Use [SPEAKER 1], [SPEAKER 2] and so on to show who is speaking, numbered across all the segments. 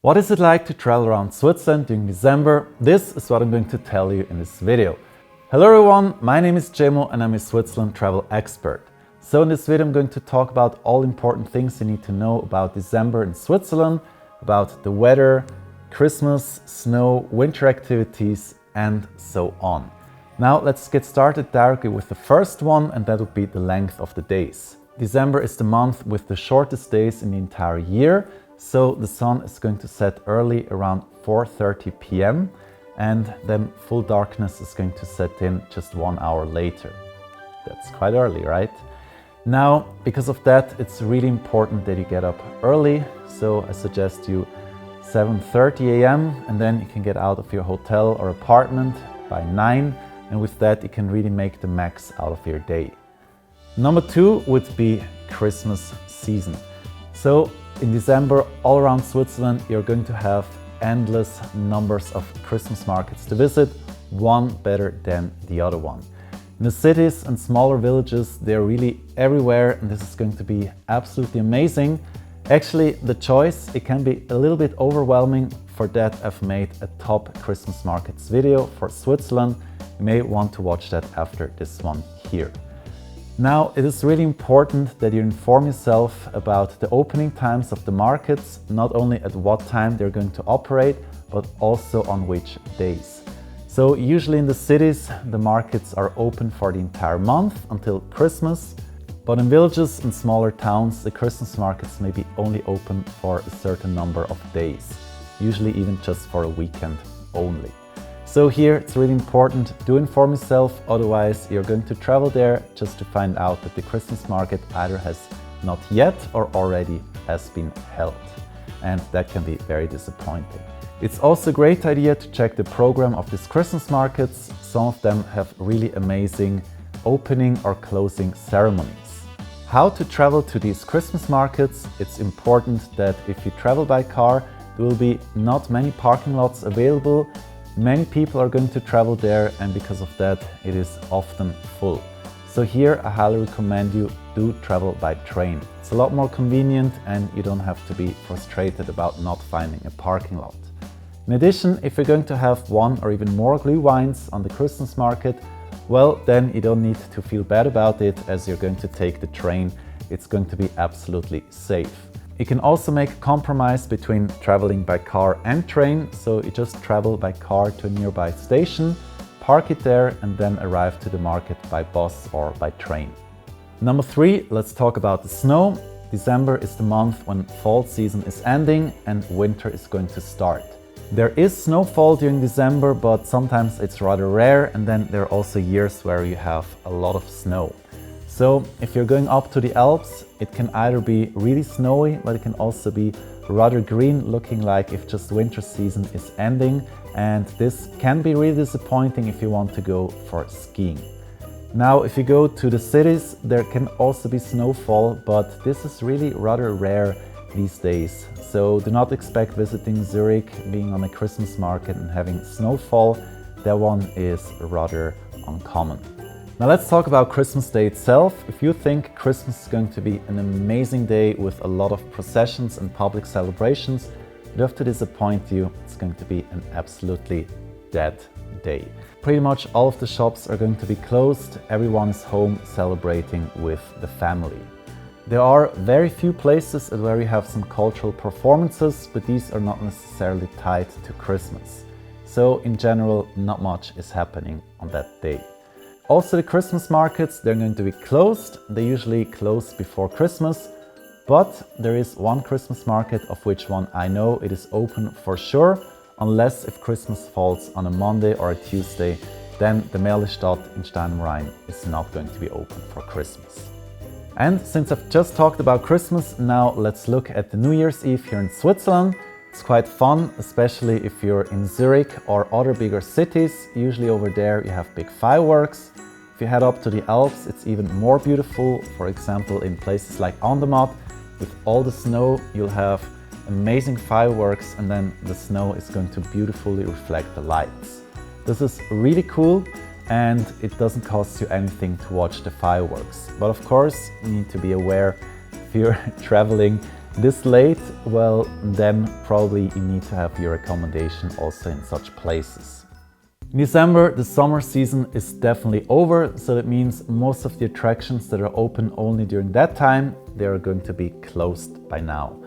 [SPEAKER 1] What is it like to travel around Switzerland during December? This is what I'm going to tell you in this video. Hello everyone, my name is Cemo and I'm a Switzerland travel expert. So in this video I'm going to talk about all important things you need to know about December in Switzerland, about the weather, Christmas, snow, winter activities and so on. Now let's get started directly with the first one, and that would be the length of the days. December is the month with the shortest days in the entire year. So the sun is going to set early around 4:30 p.m. and then full darkness is going to set in just 1 hour later. That's quite early, right? Now, because of that, it's really important that you get up early. So I suggest you 7:30 a.m. and then you can get out of your hotel or apartment by 9. And with that, you can really make the max out of your day. Number 2 would be Christmas season. So in December, all around Switzerland, you're going to have endless numbers of Christmas markets to visit, one better than the other one. In the cities and smaller villages, they're really everywhere, and this is going to be absolutely amazing. Actually, the choice, it can be a little bit overwhelming. For that, I've made a top Christmas markets video for Switzerland. You may want to watch that after this one here. Now, it is really important that you inform yourself about the opening times of the markets, not only at what time they're going to operate, but also on which days. So usually in the cities, the markets are open for the entire month until Christmas, but in villages and smaller towns, the Christmas markets may be only open for a certain number of days, usually even just for a weekend only. So here it's really important to inform yourself, otherwise you're going to travel there just to find out that the Christmas market either has not yet or already has been held. And that can be very disappointing. It's also a great idea to check the program of these Christmas markets. Some of them have really amazing opening or closing ceremonies. How to travel to these Christmas markets? It's important that if you travel by car, there will be not many parking lots available. Many people are going to travel there, and because of that, it is often full. So here I highly recommend you do travel by train. It's a lot more convenient and you don't have to be frustrated about not finding a parking lot. In addition, if you're going to have one or even more glühweins on the Christmas market, well, then you don't need to feel bad about it as you're going to take the train. It's going to be absolutely safe. You can also make a compromise between traveling by car and train, so you just travel by car to a nearby station, park it there and then arrive to the market by bus or by train. Number 3, let's talk about the snow. December is the month when fall season is ending and winter is going to start. There is snowfall during December, but sometimes it's rather rare, and then there are also years where you have a lot of snow. So if you're going up to the Alps, it can either be really snowy, but it can also be rather green, looking like if just winter season is ending. And this can be really disappointing if you want to go for skiing. Now, if you go to the cities, there can also be snowfall, but this is really rather rare these days. So do not expect visiting Zurich, being on a Christmas market and having snowfall. That one is rather uncommon. Now let's talk about Christmas Day itself. If you think Christmas is going to be an amazing day with a lot of processions and public celebrations, I have to disappoint you. It's going to be an absolutely dead day. Pretty much all of the shops are going to be closed. Everyone is home celebrating with the family. There are very few places where you have some cultural performances, but these are not necessarily tied to Christmas. So in general, not much is happening on that day. Also, the Christmas markets, they're going to be closed. They usually close before Christmas, but there is one Christmas market of which one I know it is open for sure, unless if Christmas falls on a Monday or a Tuesday, then the Mehlestadt in Stein am Rhein is not going to be open for Christmas. And since I've just talked about Christmas, now let's look at the New Year's Eve here in Switzerland. It's quite fun, especially if you're in Zurich or other bigger cities. Usually over there you have big fireworks. If you head up to the Alps, it's even more beautiful. For example, in places like Andermatt, with all the snow, you'll have amazing fireworks, and then the snow is going to beautifully reflect the lights. This is really cool, and it doesn't cost you anything to watch the fireworks. But of course, you need to be aware if you're traveling this late, well, then probably you need to have your accommodation also in such places. In December, the summer season is definitely over, so that means most of the attractions that are open only during that time, they are going to be closed by now.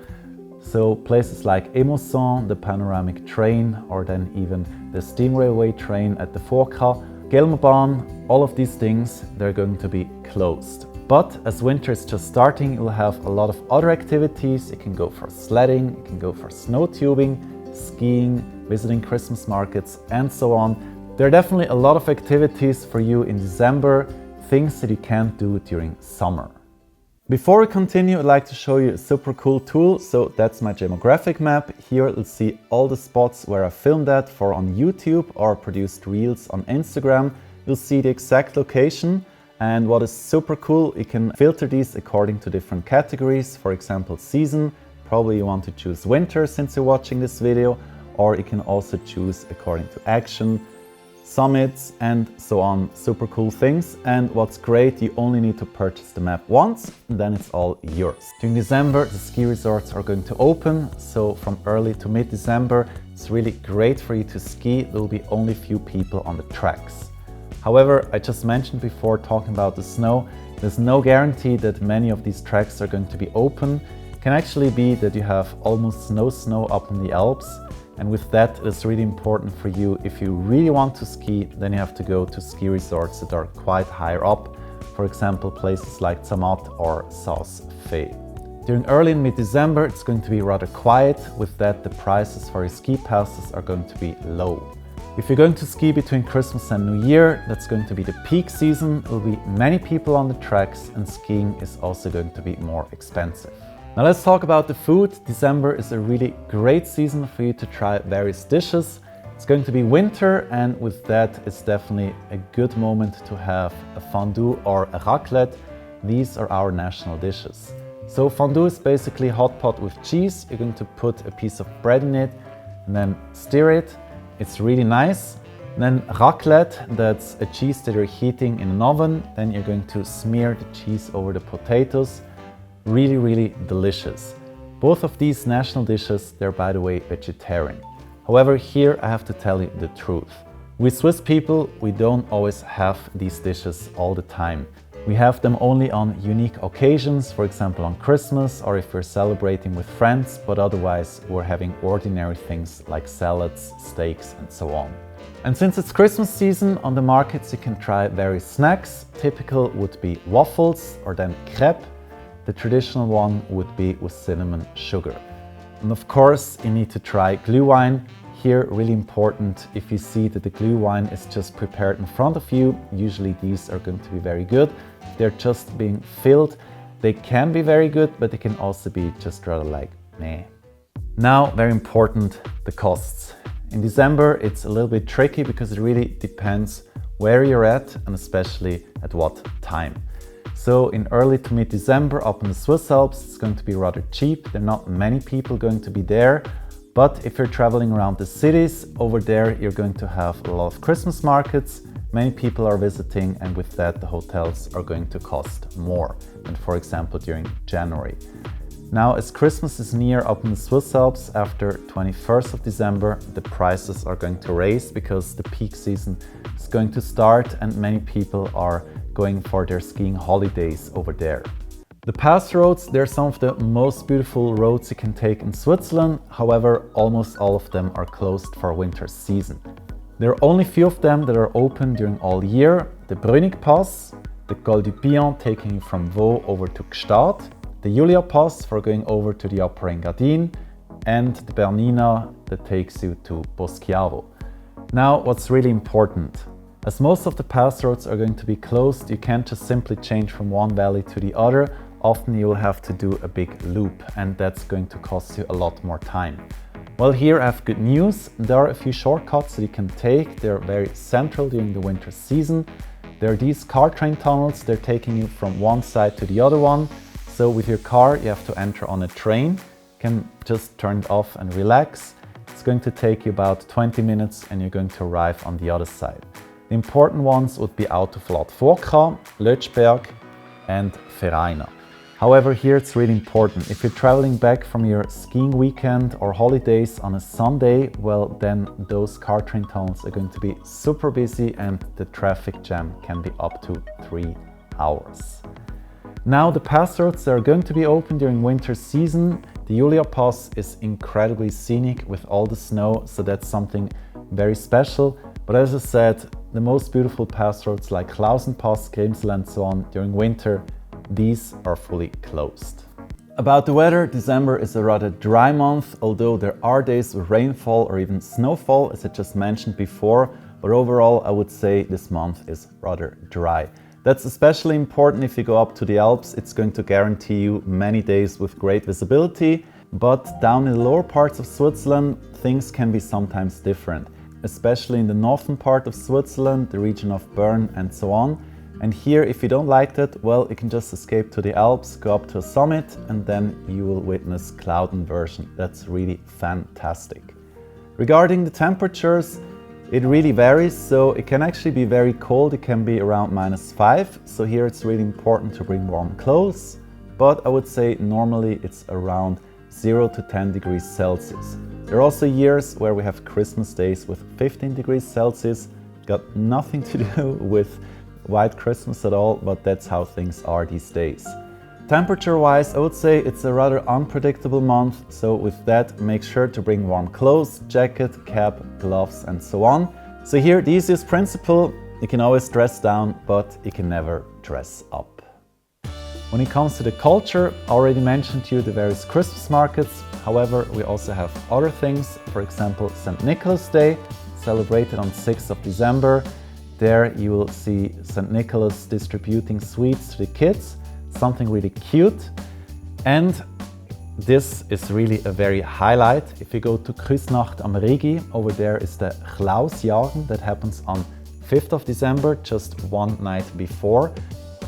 [SPEAKER 1] So places like Émotion, the panoramic train, or then even the steam railway train at the Forca, Gelmerbahn, all of these things, they're going to be closed. But as winter is just starting, you'll have a lot of other activities. You can go for sledding, you can go for snow tubing, skiing, visiting Christmas markets, and so on. There are definitely a lot of activities for you in December, things that you can't do during summer. Before we continue, I'd like to show you a super cool tool. So that's my demographic map. Here you'll see all the spots where I filmed that for on YouTube or produced reels on Instagram. You'll see the exact location. And what is super cool, you can filter these according to different categories. For example, season. Probably you want to choose winter since you're watching this video. Or you can also choose according to action, summits, and so on. Super cool things. And what's great, you only need to purchase the map once, and then it's all yours. During December, the ski resorts are going to open. So from early to mid-December, it's really great for you to ski. There will be only few people on the tracks. However, I just mentioned before talking about the snow, there's no guarantee that many of these tracks are going to be open. It can actually be that you have almost no snow up in the Alps. And with that, it's really important for you. If you really want to ski, then you have to go to ski resorts that are quite higher up. For example, places like Zermatt or Saas-Fee. During early and mid-December, it's going to be rather quiet. With that, the prices for your ski passes are going to be low. If you're going to ski between Christmas and New Year, that's going to be the peak season. There will be many people on the tracks, and skiing is also going to be more expensive. Now let's talk about the food. December is a really great season for you to try various dishes. It's going to be winter, and with that it's definitely a good moment to have a fondue or a raclette. These are our national dishes. So fondue is basically hot pot with cheese. You're going to put a piece of bread in it and then stir it. It's really nice. Then raclette, that's a cheese that you're heating in an oven. Then you're going to smear the cheese over the potatoes. Really, really delicious. Both of these national dishes, they're by the way vegetarian. However, here I have to tell you the truth. We Swiss people, we don't always have these dishes all the time. We have them only on unique occasions, for example on Christmas or if we're celebrating with friends, but otherwise we're having ordinary things like salads, steaks, and so on. And since it's Christmas season, on the markets you can try various snacks. Typical would be waffles or then crêpes. The traditional one would be with cinnamon sugar. And of course, you need to try glühwein. Here, really important, if you see that the glühwein is just prepared in front of you, usually these are going to be very good. If they're just being filled, they can be very good, but they can also be just rather like, meh. Now, very important, the costs. In December, it's a little bit tricky because it really depends where you're at and especially at what time. So in early to mid-December up in the Swiss Alps, it's going to be rather cheap. There are not many people going to be there. But if you're traveling around the cities, over there you're going to have a lot of Christmas markets. Many people are visiting, and with that the hotels are going to cost more than, for example, during January. Now, as Christmas is near up in the Swiss Alps, after 21st of December, the prices are going to raise because the peak season is going to start and many people are going for their skiing holidays over there. The pass roads, they're some of the most beautiful roads you can take in Switzerland. However, almost all of them are closed for winter season. There are only few of them that are open during all year. The Julierpass, the Col du Pillon taking you from Vaud over to Gstaad, the Julierpass for going over to the Upper Engadine, and the Bernina that takes you to Boschiavo. Now, what's really important, as most of the pass roads are going to be closed, you can't just simply change from one valley to the other. Often you will have to do a big loop, and that's going to cost you a lot more time. Well, here I have good news. There are a few shortcuts that you can take. They're very central during the winter season. There are these car train tunnels. They're taking you from one side to the other one. So with your car, you have to enter on a train. You can just turn it off and relax. It's going to take you about 20 minutes and you're going to arrive on the other side. The important ones would be Autoflat Forca, Lötschberg and Vereina. However, here it's really important. If you're traveling back from your skiing weekend or holidays on a Sunday, well, then those car train tunnels are going to be super busy and the traffic jam can be up to 3 hours. Now, the pass roads are going to be open during winter season. The Julierpass is incredibly scenic with all the snow, so that's something very special. But as I said, the most beautiful pass roads like Pass, Grimsel and so on during winter, these are fully closed. About the weather, December is a rather dry month, although there are days with rainfall or even snowfall, as I just mentioned before. But overall, I would say this month is rather dry. That's especially important if you go up to the Alps. It's going to guarantee you many days with great visibility. But down in the lower parts of Switzerland, things can be sometimes different, especially in the northern part of Switzerland, the region of Bern and so on. And here, if you don't like that, well, you can just escape to the Alps, go up to a summit, and then you will witness cloud inversion. That's really fantastic. Regarding the temperatures, it really varies, so it can actually be very cold. It can be around -5, so here it's really important to bring warm clothes. But I would say normally it's around 0 to 10 degrees Celsius. There are also years where we have Christmas days with 15 degrees Celsius. Got nothing to do with White Christmas at all, but that's how things are these days. Temperature-wise, I would say it's a rather unpredictable month, so with that, make sure to bring warm clothes, jacket, cap, gloves and so on. So here, the easiest principle, you can always dress down, but you can never dress up. When it comes to the culture, I already mentioned to you the various Christmas markets. However, we also have other things, for example, St. Nicholas Day, celebrated on 6th of December. There you will see St. Nicholas distributing sweets to the kids, something really cute. And this is really a very highlight. If you go to Küsnacht am Rigi, over there is the Klausjagen that happens on 5th of December, just one night before.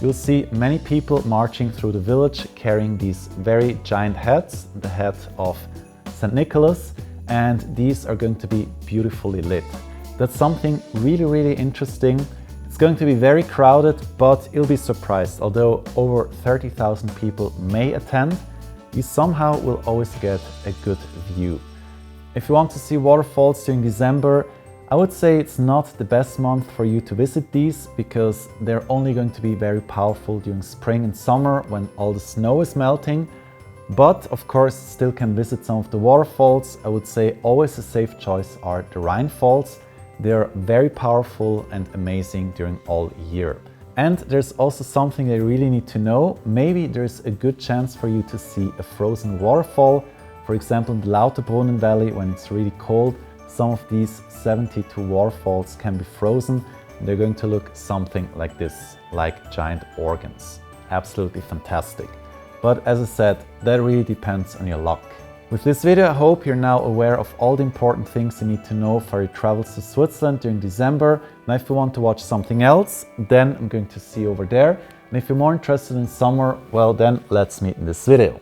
[SPEAKER 1] You'll see many people marching through the village carrying these very giant hats, the hat of St. Nicholas, and these are going to be beautifully lit. That's something really interesting. It's going to be very crowded, but you'll be surprised. Although over 30,000 people may attend, you somehow will always get a good view. If you want to see waterfalls during December, I would say it's not the best month for you to visit these because they're only going to be very powerful during spring and summer when all the snow is melting. But of course, still can visit some of the waterfalls. I would say always a safe choice are the Rhine Falls. They're very powerful and amazing during all year. And there's also something I really need to know. Maybe there's a good chance for you to see a frozen waterfall. For example, in the Lauterbrunnen Valley, when it's really cold, some of these 72 waterfalls can be frozen. They're going to look something like this, like giant organs. Absolutely fantastic. But as I said, that really depends on your luck. With this video, I hope you're now aware of all the important things you need to know for your travels to Switzerland during December. Now, if you want to watch something else, then I'm going to see you over there. And if you're more interested in summer, well then, let's meet in this video.